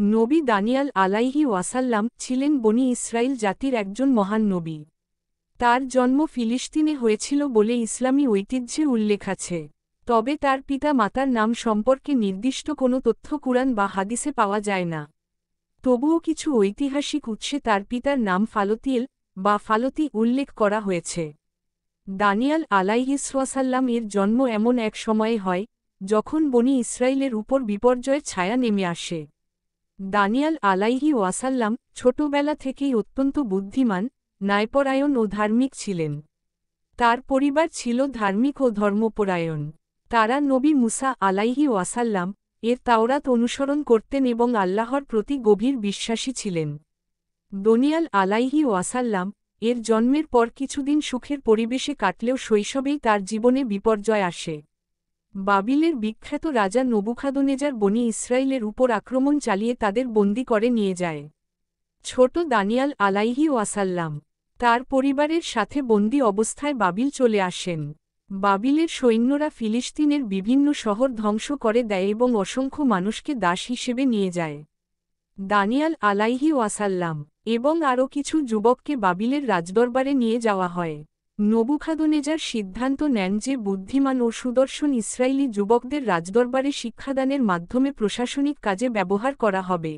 নবী দানিয়াল আলাইহি ওয়াসাল্লাম ছিলেন বনি ইসরাইল জাতির একজন মহান নবী। তার জন্ম ফিলিস্তিনে হয়েছিল বলে ইসলামী ঐতিহ্যে উল্লেখ আছে। তবে তার পিতা মাতার নাম সম্পর্কে নির্দিষ্ট কোনো তথ্য কুরআন বা হাদিসে পাওয়া যায় না। তবুও কিছু ঐতিহাসিক উৎসে তার পিতার নাম ফালতিয়েল বা ফালতি উল্লেখ করা হয়েছে। দানিয়াল আলাইহিসসালাম এর জন্ম এমন এক সময়ে হয় যখন বনি ইসরাইলের উপর বিপর্যয়ের ছায়া নেমে আসে। দানিয়াল আলাইহি ওয়াসাল্লাম ছোটবেলা থেকেই অত্যন্ত বুদ্ধিমান, ন্যায়পরায়ণ ও ধার্মিক ছিলেন। তার পরিবার ছিল ধার্মিক ও ধর্মপরায়ণ। তারা নবী মুসা আলাইহি ওয়াসাল্লাম এর তাওরাত অনুসরণ করতেন এবং আল্লাহর প্রতি গভীর বিশ্বাসী ছিলেন। দানিয়াল আলাইহি ওয়াসাল্লাম এর জন্মের পর কিছুদিন সুখের পরিবেশে কাটলেও শৈশবেই তার জীবনে বিপর্যয় আসে। বাবিলের বিখ্যাত রাজা নবুখাদনেজার বনি ইসরাইলের উপর আক্রমণ চালিয়ে তাদের বন্দী করে নিয়ে যায়। ছোট দানিয়াল আলাইহি ওয়াসাল্লাম তার পরিবারের সাথে বন্দী অবস্থায় বাবিল চলে আসেন। বাবিলের সৈন্যরা ফিলিস্তিনের বিভিন্ন শহর ধ্বংস করে দেয় এবং অসংখ্য মানুষকে দাস হিসেবে নিয়ে যায়। দানিয়াল আলাইহি ওয়াসাল্লাম এবং আরও কিছু যুবককে বাবিলের রাজদরবারে নিয়ে যাওয়া হয়। নবুখাদনেজার সিদ্ধান্ত নেন যে বুদ্ধিমান ও সুদর্শন ইসরায়েলি যুবকদের রাজদরবারে শিক্ষাদানের মাধ্যমে প্রশাসনিক কাজে ব্যবহার করা হবে।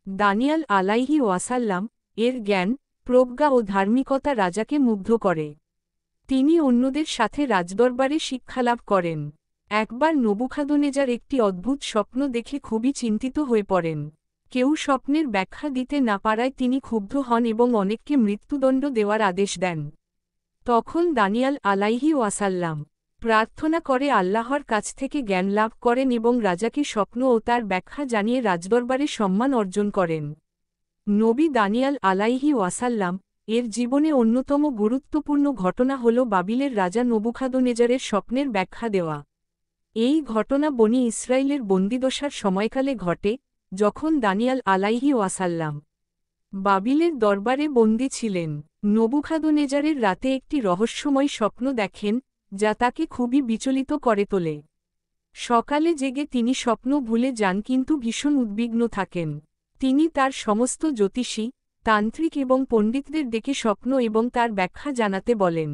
দানিয়াল আলাইহি ওয়াসাল্লাম এর জ্ঞান, প্রজ্ঞা ও ধার্মিকতা রাজাকে মুগ্ধ করে। তিনি অন্যদের সাথে রাজদরবারে শিক্ষালাভ করেন। একবার নবুখাদনেজার একটি অদ্ভুত স্বপ্ন দেখে খুবই চিন্তিত হয়ে পড়েন। কেউ স্বপ্নের ব্যাখ্যা দিতে না পারায় তিনি ক্ষুব্ধ হন এবং অনেককে মৃত্যুদণ্ড দেওয়ার আদেশ দেন। তখন দানিয়াল আলাইহি ওয়াসাল্লাম প্রার্থনা করে আল্লাহর কাছ থেকে জ্ঞান লাভ করেন এবং রাজাকে স্বপ্ন ও তার ব্যাখ্যা জানিয়ে রাজদরবারে সম্মান অর্জন করেন। নবী দানিয়াল আলাইহি ওয়াসাল্লাম এর জীবনে অন্যতম গুরুত্বপূর্ণ ঘটনা হল বাবিলের রাজা নবুখাদনেজারের স্বপ্নের ব্যাখ্যা দেওয়া। এই ঘটনা বনি ইসরায়েলের বন্দিদশার সময়কালে ঘটে, যখন দানিয়াল আলাইহি ওয়াসাল্লাম বাবিলের দরবারে বন্দী ছিলেন। নবুখাদনেজারের রাতে একটি রহস্যময় স্বপ্ন দেখেন, যা তাকে খুবই বিচলিত করে তোলে। সকালে জেগে তিনি স্বপ্ন ভুলে যান কিন্তু ভীষণ উদ্বিগ্ন থাকেন। তিনি তার সমস্ত জ্যোতিষী, তান্ত্রিক এবং পণ্ডিতদের ডেকে স্বপ্ন এবং তার ব্যাখ্যা জানাতে বলেন।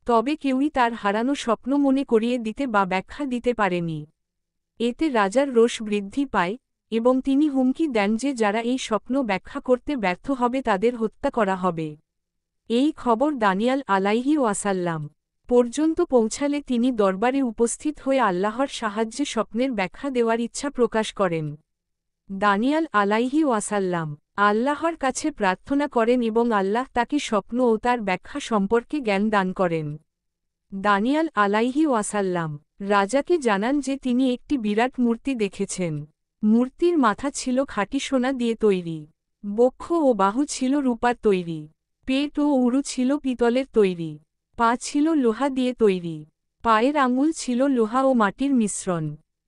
তবে কেউই তার হারানো স্বপ্ন মনে করিয়ে দিতে বা ব্যাখ্যা দিতে পারেনি। এতে রাজার রোষ বৃদ্ধি পায় এবং তিনি হুমকি দেন যে যারা এই স্বপ্ন ব্যাখ্যা করতে ব্যর্থ হবে তাদের হত্যা করা হবে। এই খবর দানিয়াল আলাইহি ওয়াসাল্লাম পর্যন্ত পৌঁছালে তিনি দরবারে উপস্থিত হয়ে আল্লাহর সাহায্যে স্বপ্নের ব্যাখ্যা দেওয়ার ইচ্ছা প্রকাশ করেন। দানিয়াল আলাইহি ওয়াসাল্লাম আল্লাহর কাছে প্রার্থনা করেন এবং আল্লাহ তাকে স্বপ্ন ও তার ব্যাখ্যা সম্পর্কে জ্ঞান দান করেন। দানিয়াল আলাইহি ওয়াসাল্লাম রাজাকে জানান যে তিনি একটি বিরাট মূর্তি দেখেছেন। মূর্তির মাথা ছিল খাঁটি সোনা দিয়ে তৈরি, বক্ষ ও বাহু ছিল রূপার তৈরি, পেট ও উরু ছিল পিতলের তৈরি, পা ছিল লোহা দিয়ে তৈরি, পায়ের আঙুল ছিল লোহা ও মাটির মিশ্রণ।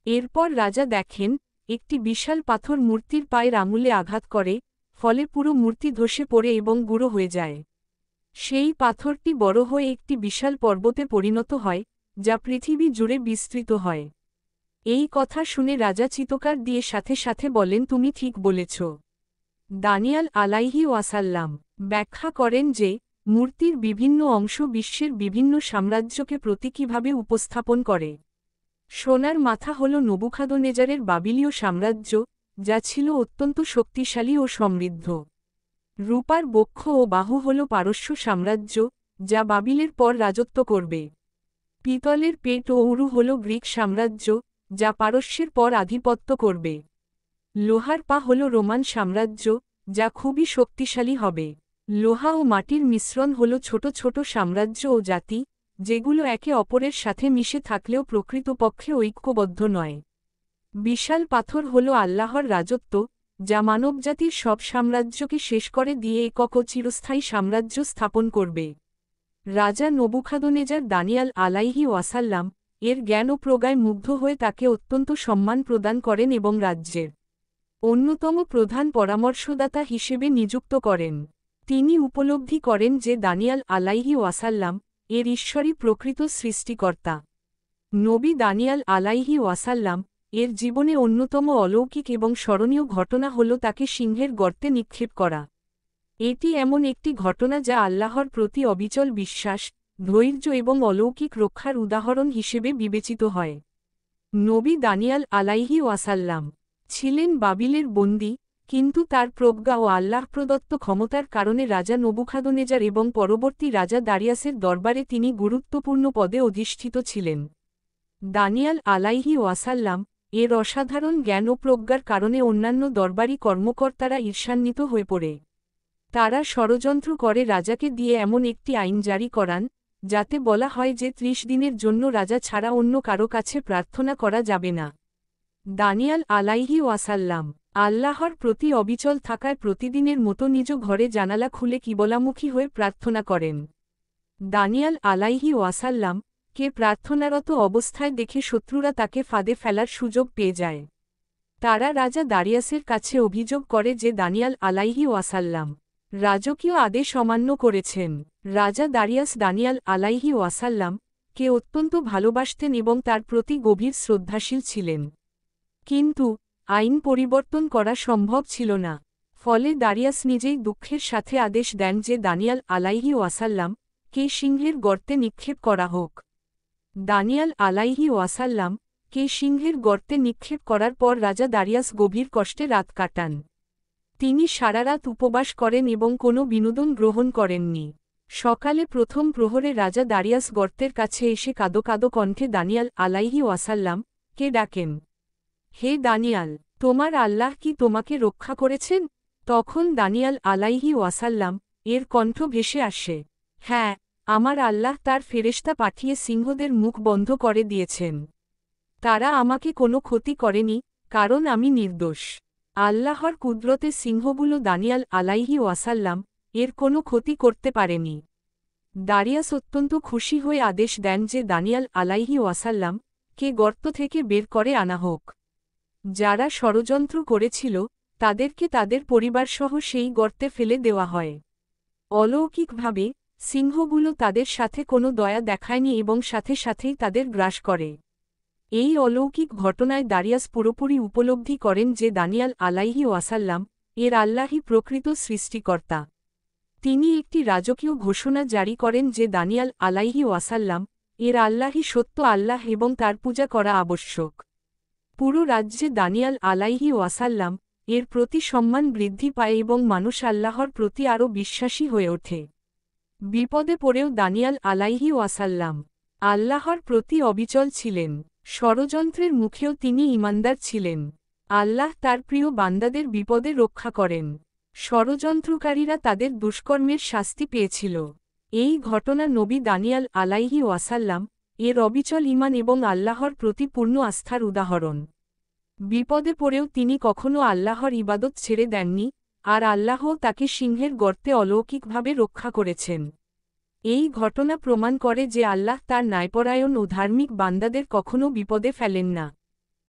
এরপর রাজা দেখেন, একটি বিশাল পাথর মূর্তির পায়ের আঙুলে আঘাত করে, ফলে পুরো মূর্তি ধসে পড়ে এবং গুঁড়ো হয়ে যায়। সেই পাথরটি বড় হয়ে একটি বিশাল পর্বতে পরিণত হয়, যা পৃথিবী জুড়ে বিস্তৃত হয়। এই কথা শুনে রাজা চিৎকার দিয়ে সাথে সাথে বলেন, তুমি ঠিক বলেছ। দানিয়াল আলাইহি ওয়াসাল্লাম ব্যাখ্যা করেন যে মূর্তির বিভিন্ন অংশ বিশ্বের বিভিন্ন সাম্রাজ্যকে প্রতীকীভাবে উপস্থাপন করে। সোনার মাথা হল নবুখাদনেজারের বাবিলীয় সাম্রাজ্য, যা ছিল অত্যন্ত শক্তিশালী ও সমৃদ্ধ। রূপার বক্ষ ও বাহু হল পারস্য সাম্রাজ্য, যা বাবিলের পর রাজত্ব করবে। পিতলের পেট ও উরু হল গ্রিক সাম্রাজ্য, যা পারস্যের পর আধিপত্য করবে। লোহার পা হল রোমান সাম্রাজ্য, যা খুবই শক্তিশালী হবে। লোহা ও মাটির মিশ্রণ হল ছোট ছোট সাম্রাজ্য ও জাতি, যেগুলো একে অপরের সাথে মিশে থাকলেও প্রকৃতপক্ষে ঐক্যবদ্ধ নয়। বিশাল পাথর হল আল্লাহর রাজত্ব, যা মানবজাতির সব সাম্রাজ্যকে শেষ করে দিয়ে একক ও চিরস্থায়ী সাম্রাজ্য স্থাপন করবে। রাজা নবুখাদনেজার দানিয়াল আলাইহি ওয়াসাল্লাম এর জ্ঞান ও প্রজ্ঞায় মুগ্ধ হয়ে তাকে অত্যন্ত সম্মান প্রদান করেন এবং রাজ্যের অন্যতম প্রধান পরামর্শদাতা হিসেবে নিযুক্ত করেন। তিনি উপলব্ধি করেন যে দানিয়াল আলাইহি ওয়াসাল্লাম এর ঈশ্বরই প্রকৃত সৃষ্টিকর্তা। নবী দানিয়াল আলাইহি ওয়াসাল্লাম এর জীবনে অন্যতম অলৌকিক এবং স্মরণীয় ঘটনা হল তাকে সিংহের গর্তে নিক্ষেপ করা। এটি এমন একটি ঘটনা যা আল্লাহর প্রতি অবিচল বিশ্বাস, ধৈর্য এবং অলৌকিক রক্ষার উদাহরণ হিসেবে বিবেচিত হয়। নবী দানিয়াল আলাইহি ওয়াসাল্লাম ছিলেন বাবিলের বন্দী, কিন্তু তার প্রজ্ঞা ও আল্লাহ প্রদত্ত ক্ষমতার কারণে রাজা নবুখাদনেজার এবং পরবর্তী রাজা দারিয়াসের দরবারে তিনি গুরুত্বপূর্ণ পদে অধিষ্ঠিত ছিলেন। দানিয়াল আলাইহি ওয়াসাল্লাম এর অসাধারণ জ্ঞান ও প্রজ্ঞার কারণে অন্যান্য দরবারি কর্মকর্তারা ঈর্ষান্বিত হয়ে পড়ে। তারা ষড়যন্ত্র করে রাজাকে দিয়ে এমন একটি আইন জারি করান, যাতে বলা হয় যে ৩০ দিনের জন্য রাজা ছাড়া অন্য কারো কাছে প্রার্থনা করা যাবে না। দানিয়াল আলাইহি ওয়াসাল্লাম আল্লাহর প্রতি অবিচল থাকায় প্রতিদিনের মতো নিজ ঘরে জানালা খুলে কিবলামুখী হয়ে প্রার্থনা করেন। দানিয়াল আলাইহি ওয়াসাল্লাম কে প্রার্থনারত অবস্থায় দেখে শত্রুরা তাকে ফাঁদে ফেলার সুযোগ পেয়ে যায়। তারা রাজা দারিয়াসের কাছে অভিযোগ করে যে দানিয়াল আলাইহি ওয়াসাল্লাম রাজকীয় আদেশ অমান্য করেছেন। রাজা দারিয়াস দানিয়াল আলাইহি ওয়াসাল্লাম কে অত্যন্ত ভালোবাসতেন এবং তার প্রতি গভীর শ্রদ্ধাশীল ছিলেন। কিন্তু আইন পরিবর্তন করা সম্ভব ছিল না। ফলে দারিয়াস নিজেই দুঃখের সাথে আদেশ দেন যে দানিয়াল আলাইহি ওয়াসাল্লাম কে সিংহের গর্তে নিক্ষেপ করা হোক। দানিয়াল আলাইহি ওয়াসাল্লাম কে সিংহের গর্তে নিক্ষেপ করার পর রাজা দারিয়াস গভীর কষ্টে রাত কাটান। তিনি সারা রাত উপবাস করেন এবং কোনো বিনোদন গ্রহণ করেননি। সকালে প্রথম প্রহরে রাজা দারিয়াস গর্তের কাছে এসে কাঁদো কাঁদো কণ্ঠে দানিয়াল আলাইহি ওয়াসাল্লাম কে ডাকেন, হে দানিয়াল, তোমার আল্লাহ কি তোমাকে রক্ষা করেছেন? তখন দানিয়াল আলাইহি ওয়াসাল্লাম এর কণ্ঠ ভেসে আসে, হ্যাঁ, আমার আল্লাহ তার ফেরেশতা পাঠিয়ে সিংহদের মুখ বন্ধ করে দিয়েছেন। তারা আমাকে কোনো ক্ষতি করেনি, কারণ আমি নির্দোষ। আল্লাহর কুদরতে সিংহগুলো দানিয়াল আলাইহি ওয়াসাল্লাম এর কোনো ক্ষতি করতে পারেনি। দারিয়াস অত্যন্ত খুশি হয়ে আদেশ দেন যে দানিয়াল আলাইহি ওয়াসাল্লাম কে গর্ত থেকে বের করে আনা হোক। যারা ষড়যন্ত্র করেছিল তাদেরকে তাদের পরিবারসহ সেই গর্তে ফেলে দেওয়া হয়। অলৌকিকভাবে সিংহগুলো তাদের সাথে কোনো দয়া দেখায়নি এবং সাথে সাথেই তাদের গ্রাস করে। এই অলৌকিক ঘটনায় দারিয়াস পুরোপুরি উপলব্ধি করেন যে দানিয়াল আলাইহি ওয়াসাল্লাম এর আল্লাহই প্রকৃত সৃষ্টিকর্তা। তিনি একটি রাজকীয় ঘোষণা জারি করেন যে দানিয়াল আলাইহি ওয়াসাল্লাম এর আল্লাহই সত্য আল্লাহ এবং তার পূজা করা আবশ্যক। পুরো রাজ্যে দানিয়াল আলাইহি ওয়াসাল্লাম এর প্রতি সম্মান বৃদ্ধি পায় এবং মানুষ আল্লাহর প্রতি আরও বিশ্বাসী হয়ে ওঠে। বিপদে পড়েও দানিয়াল আলাইহি ওয়াসাল্লাম আল্লাহর প্রতি অবিচল ছিলেন। ষড়যন্ত্রের মুখেও তিনি ঈমানদার ছিলেন। আল্লাহ তার প্রিয় বান্দাদের বিপদে রক্ষা করেন। ষড়যন্ত্রকারীরা তাদের দুষ্কর্মের শাস্তি পেয়েছিল। এই ঘটনা নবী দানিয়াল আলাইহি ওয়াসাল্লাম এর অবিচল ঈমান এবং আল্লাহর প্রতি পূর্ণ আস্থার উদাহরণ। বিপদে পড়েও তিনি কখনও আল্লাহর ইবাদত ছেড়ে দেননি, আর আল্লাহও তাকে সিংহের গর্তে অলৌকিকভাবে রক্ষা করেছেন। এই ঘটনা প্রমাণ করে যে আল্লাহ তার ন্যায়পরায়ণ ও ধার্মিক বান্দাদের কখনও বিপদে ফেলেন না।